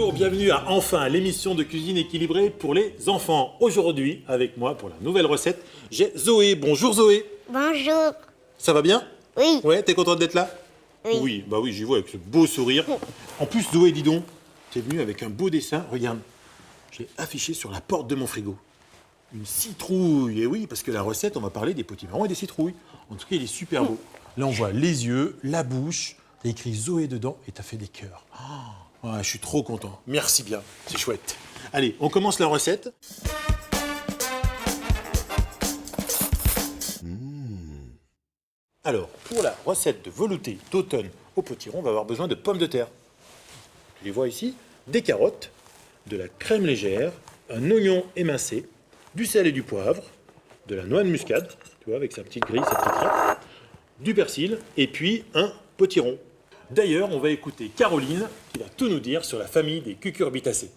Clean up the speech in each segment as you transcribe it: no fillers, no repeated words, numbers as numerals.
Bonjour, bienvenue à Enfin, l'émission de cuisine équilibrée pour les enfants. Aujourd'hui, avec moi pour la nouvelle recette, j'ai Zoé. Bonjour Zoé. Bonjour. Ça va bien? Oui. Ouais, t'es contente d'être là? Oui. Oui, bah oui, j'y vois avec ce beau sourire. En plus, Zoé, dis donc, t'es venue avec un beau dessin. Regarde, je l'ai affiché sur la porte de mon frigo. Une citrouille. Et oui, parce que la recette, on va parler des potimarrons et des citrouilles. En tout cas, il est super beau. Là, on voit les yeux, la bouche. T'as écrit Zoé dedans et t'as fait des cœurs. Oh, ouais, je suis trop content. Merci bien, c'est chouette. Allez, on commence la recette. Alors, pour la recette de velouté d'automne au potiron, on va avoir besoin de pommes de terre. Tu les vois ici, des carottes, de la crème légère, un oignon émincé, du sel et du poivre, de la noix de muscade, tu vois, avec sa petite grille, sa petite crêpe, du persil, et puis un potiron. D'ailleurs, on va écouter Caroline, qui va tout nous dire sur la famille des cucurbitacées.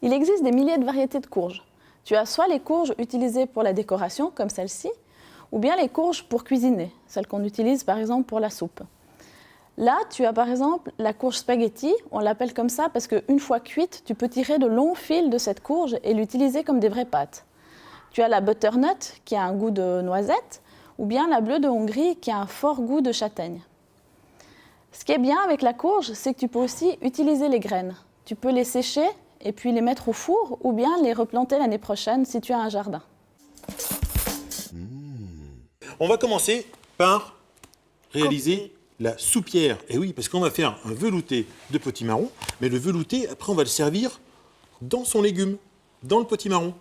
Il existe des milliers de variétés de courges. Tu as soit les courges utilisées pour la décoration, comme celle-ci, ou bien les courges pour cuisiner, celles qu'on utilise par exemple pour la soupe. Là, tu as par exemple la courge spaghetti, on l'appelle comme ça parce qu'une fois cuite, tu peux tirer de longs fils de cette courge et l'utiliser comme des vraies pâtes. Tu as la butternut qui a un goût de noisette, ou bien la bleue de Hongrie qui a un fort goût de châtaigne. Ce qui est bien avec la courge, c'est que tu peux aussi utiliser les graines. Tu peux les sécher et puis les mettre au four, ou bien les replanter l'année prochaine si tu as un jardin. On va commencer par réaliser la soupière. Et oui, parce qu'on va faire un velouté de potimarron, mais le velouté, après, on va le servir dans son légume, dans le potimarron.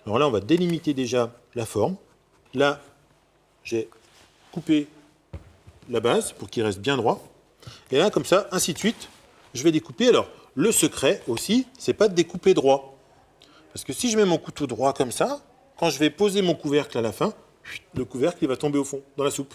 Alors là, on va délimiter déjà la forme. Là, j'ai coupé la base pour qu'il reste bien droit. Et là, comme ça, ainsi de suite, je vais découper. Alors, le secret aussi, c'est pas de découper droit. Parce que si je mets mon couteau droit comme ça, quand je vais poser mon couvercle à la fin, le couvercle il va tomber au fond, dans la soupe.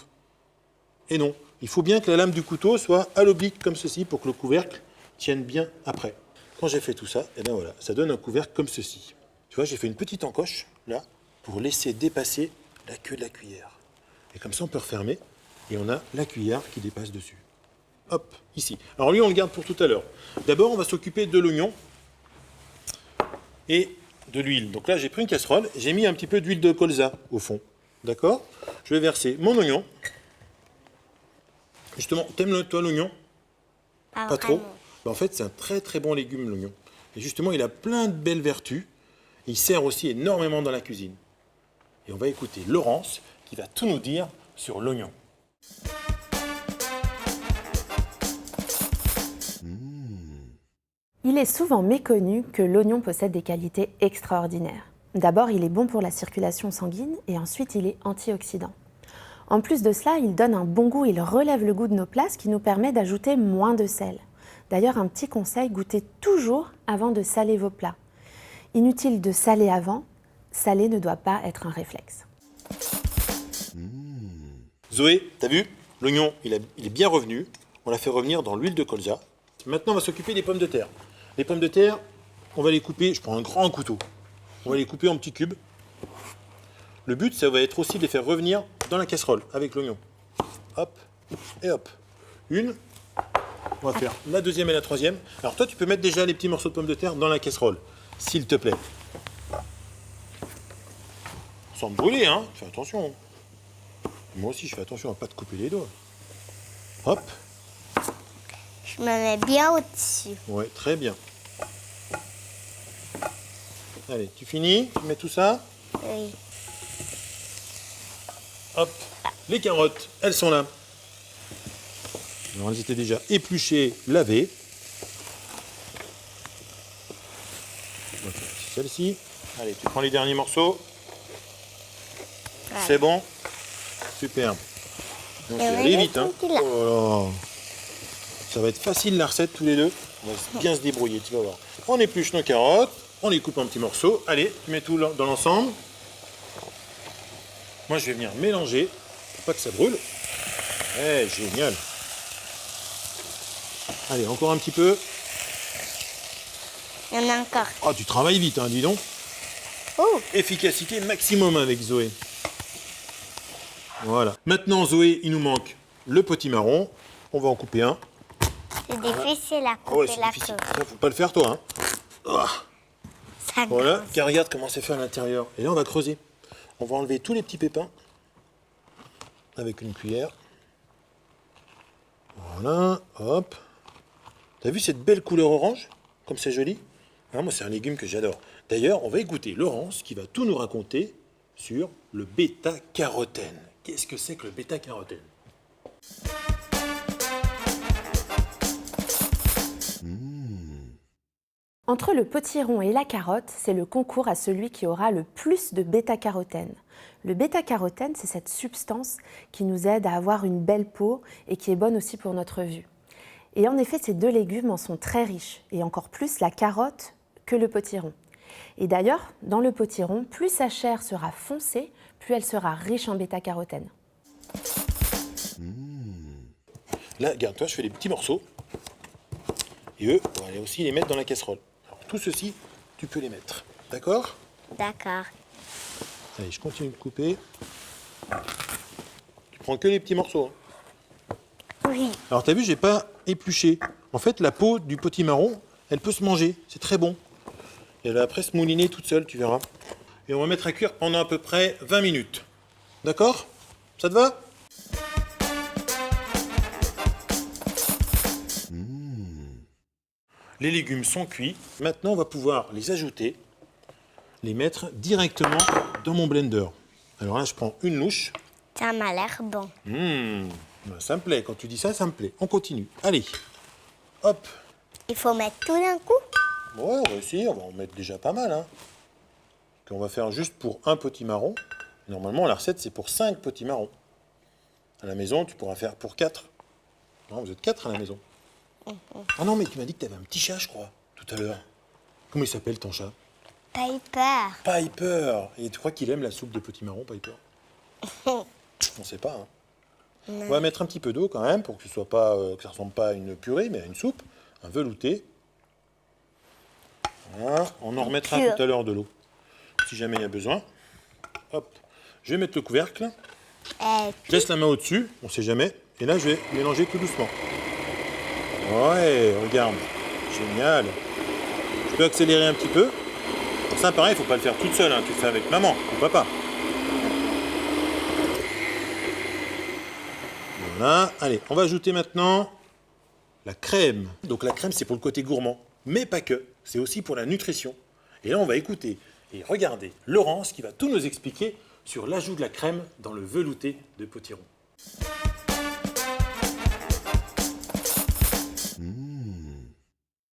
Et non, il faut bien que la lame du couteau soit à l'oblique comme ceci pour que le couvercle tienne bien après. Quand j'ai fait tout ça, et bien voilà, ça donne un couvercle comme ceci. Tu vois, j'ai fait une petite encoche, là, pour laisser dépasser la queue de la cuillère. Et comme ça, on peut refermer, et on a la cuillère qui dépasse dessus. Hop, ici. Alors lui, on le garde pour tout à l'heure. D'abord, on va s'occuper de l'oignon et de l'huile. Donc là, j'ai pris une casserole, j'ai mis un petit peu d'huile de colza au fond. D'accord? Je vais verser mon oignon. Justement, t'aimes toi l'oignon? Pas trop? Ben, en fait, c'est un très très bon légume, l'oignon. Et justement, il a plein de belles vertus. Il sert aussi énormément dans la cuisine. Et on va écouter Laurence qui va tout nous dire sur l'oignon. Il est souvent méconnu que l'oignon possède des qualités extraordinaires. D'abord, il est bon pour la circulation sanguine et ensuite, il est antioxydant. En plus de cela, il donne un bon goût, il relève le goût de nos plats, ce qui nous permet d'ajouter moins de sel. D'ailleurs, un petit conseil, goûtez toujours avant de saler vos plats. Inutile de saler avant, saler ne doit pas être un réflexe. Zoé, t'as vu? L'oignon, il est bien revenu. On l'a fait revenir dans l'huile de colza. Maintenant, on va s'occuper des pommes de terre. Les pommes de terre, on va les couper, je prends un grand couteau. On va les couper en petits cubes. Le but, ça va être aussi de les faire revenir dans la casserole avec l'oignon. Hop, et hop. Une. On va faire la deuxième et la troisième. Alors toi, tu peux mettre déjà les petits morceaux de pommes de terre dans la casserole, s'il te plaît. Sans te brûler, hein. Fais attention. Moi aussi, je fais attention à ne pas te couper les doigts. Hop. Je me mets bien au-dessus. Ouais, très bien. Allez, tu finis? Tu mets tout ça? Oui. Hop. Les carottes, elles sont là. Alors, elles étaient déjà épluchées, lavées. On va faire aussi celle-ci. Allez, tu prends les derniers morceaux. Ouais. C'est bon? Super. Donc, Et allez oui, vite, hein. tranquille. Oh là là. Ça va être facile la recette tous les deux. On va bien se débrouiller, tu vas voir. On épluche nos carottes, on les coupe en petits morceaux. Allez, tu mets tout dans l'ensemble. Moi, je vais venir mélanger pour pas que ça brûle. Eh, génial. Allez, encore un petit peu. Il y en a encore. Oh, tu travailles vite, hein, dis donc. Oh, Efficacité maximum avec Zoé. Voilà. Maintenant, Zoé, il nous manque le potimarron, on va en couper un. C'est difficile à Ah ouais, couper c'est la difficile. queue. Ça, faut pas le faire toi. Hein. Ah, Ça voilà, gratte. car regarde comment c'est fait à l'intérieur. Et là, on va creuser. On va enlever tous les petits pépins avec une cuillère. Voilà, hop. T'as vu cette belle couleur orange? Comme c'est joli? Hein, moi, c'est un légume que j'adore. D'ailleurs, on va écouter Laurence qui va tout nous raconter sur le bêta-carotène. Qu'est-ce que c'est que le bêta-carotène? Entre le potiron et la carotte, c'est le concours à celui qui aura le plus de bêta-carotène. Le bêta-carotène, c'est cette substance qui nous aide à avoir une belle peau et qui est bonne aussi pour notre vue. Et en effet, ces deux légumes en sont très riches, et encore plus la carotte que le potiron. Et d'ailleurs, dans le potiron, plus sa chair sera foncée, plus elle sera riche en bêta-carotène. Là, regarde, toi, je fais des petits morceaux. Et eux, on va aller aussi les mettre dans la casserole. Alors, tout ceci, tu peux les mettre. D'accord? D'accord. Allez, je continue de couper. Tu prends que les petits morceaux. Hein. Oui. Alors, t'as vu, j'ai pas épluché. En fait, la peau du potimarron, elle peut se manger. C'est très bon. Et elle va après se mouliner toute seule, tu verras. Et on va mettre à cuire pendant à peu près 20 minutes. D'accord? Ça te va? Les légumes sont cuits. Maintenant, on va pouvoir les ajouter, les mettre directement dans mon blender. Alors là, je prends une louche. Ça m'a l'air bon. Ça me plaît. Quand tu dis ça, ça me plaît. On continue. Allez. Hop. Il faut mettre tout d'un coup. Ouais, on va essayer. On va en mettre déjà pas mal. Hein. Qu'on va faire juste pour un potimarron. Normalement, la recette, c'est pour 5 potimarrons. À la maison, tu pourras faire pour 4. Non, vous êtes 4 à la maison. Ah non, mais tu m'as dit que tu avais un petit chat, je crois, tout à l'heure. Comment il s'appelle ton chat? Piper. Piper. Et tu crois qu'il aime la soupe de potimarron, Piper? On sait pas. Hein. On va mettre un petit peu d'eau quand même pour que ce soit pas, que ça ressemble pas à une purée, mais à une soupe, un velouté. Voilà. On en remettra tout à l'heure de l'eau, si jamais il y a besoin. Hop. Je vais mettre le couvercle. Je laisse la main au-dessus, on sait jamais. Et là, je vais mélanger tout doucement. Ouais, regarde. Génial. Je peux accélérer un petit peu. Ça, pareil, il ne faut pas le faire toute seule. Hein. Tu le fais avec maman ou papa. Voilà. Allez, on va ajouter maintenant la crème. Donc la crème, c'est pour le côté gourmand. Mais pas que. C'est aussi pour la nutrition. Et là, on va écouter et regarder Laurence qui va tout nous expliquer sur l'ajout de la crème dans le velouté de potiron.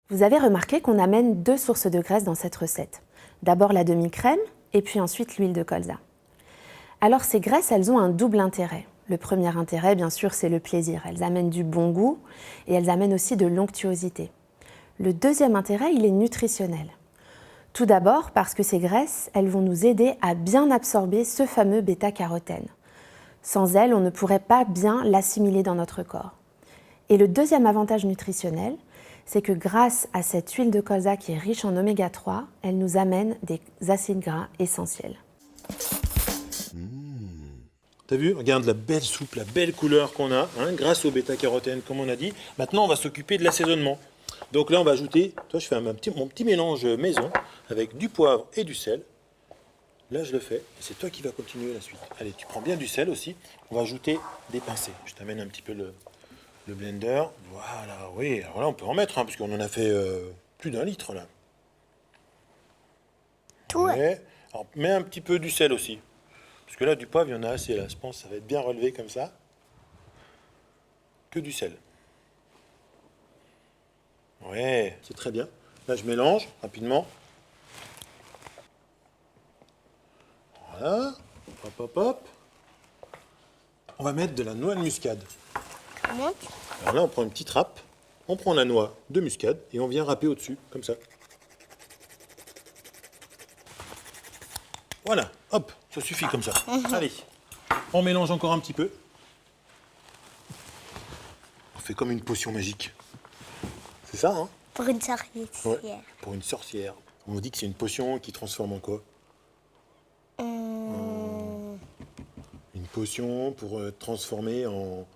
Vous avez remarqué qu'on amène 2 sources de graisse dans cette recette. D'abord la demi-crème et puis ensuite l'huile de colza. Alors ces graisses, elles ont un double intérêt. Le premier intérêt, bien sûr, c'est le plaisir. Elles amènent du bon goût et elles amènent aussi de l'onctuosité. Le deuxième intérêt, il est nutritionnel. Tout d'abord parce que ces graisses, elles vont nous aider à bien absorber ce fameux bêta-carotène. Sans elles, on ne pourrait pas bien l'assimiler dans notre corps. Et le deuxième avantage nutritionnel, c'est que grâce à cette huile de colza qui est riche en oméga 3, elle nous amène des acides gras essentiels. T'as vu? Regarde la belle soupe, la belle couleur qu'on a, hein, grâce au bêta-carotène, comme on a dit. Maintenant, on va s'occuper de l'assaisonnement. Donc là, on va ajouter, toi, je fais mon petit mélange maison avec du poivre et du sel. Là, je le fais. C'est toi qui vas continuer la suite. Allez, tu prends bien du sel aussi. On va ajouter des pincées. Je t'amène un petit peu le blender. Voilà, oui. Alors là, on peut en mettre, hein, parce qu'on en a fait plus d'1 litre, là. Tout. Ouais. Alors, mets un petit peu du sel aussi. Parce que là, du poivre, il y en a assez, là. Je pense que ça va être bien relevé comme ça. Que du sel. Ouais, c'est très bien. Là, je mélange rapidement. Voilà. Hop, hop, hop. On va mettre de la noix de muscade. Comment? Alors là, on prend une petite râpe. On prend la noix de muscade et on vient râper au-dessus, comme ça. Voilà, hop, ça suffit comme ça. Allez, on mélange encore un petit peu. On fait comme une potion magique. C'est ça, hein? Pour une sorcière. Ouais, pour une sorcière. On dit que c'est une potion qui transforme en quoi? Une potion pour transformer en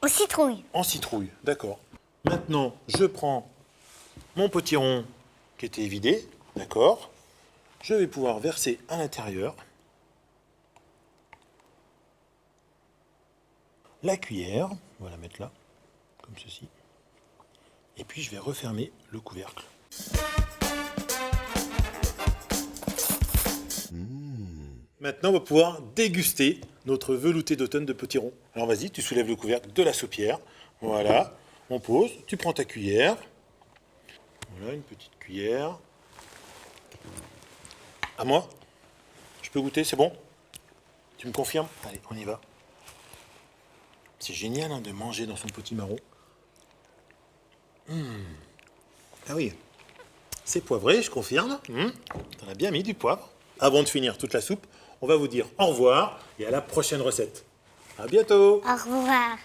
Au citrouille. En citrouille, d'accord. Maintenant, je prends mon potiron qui était vidé, d'accord. Je vais pouvoir verser à l'intérieur la cuillère, on va la mettre là, comme ceci. Et puis je vais refermer le couvercle. Maintenant, on va pouvoir déguster notre velouté d'automne de potiron. Alors vas-y, tu soulèves le couvercle de la soupière. Voilà, on pose, tu prends ta cuillère. Voilà, une petite cuillère. À moi? Je peux goûter, c'est bon? Tu me confirmes? Allez, on y va. C'est génial hein, de manger dans son potimarron. Ah oui, c'est poivré, je confirme. T'en as bien mis du poivre. Avant de finir toute la soupe, on va vous dire au revoir et à la prochaine recette. À bientôt. Au revoir.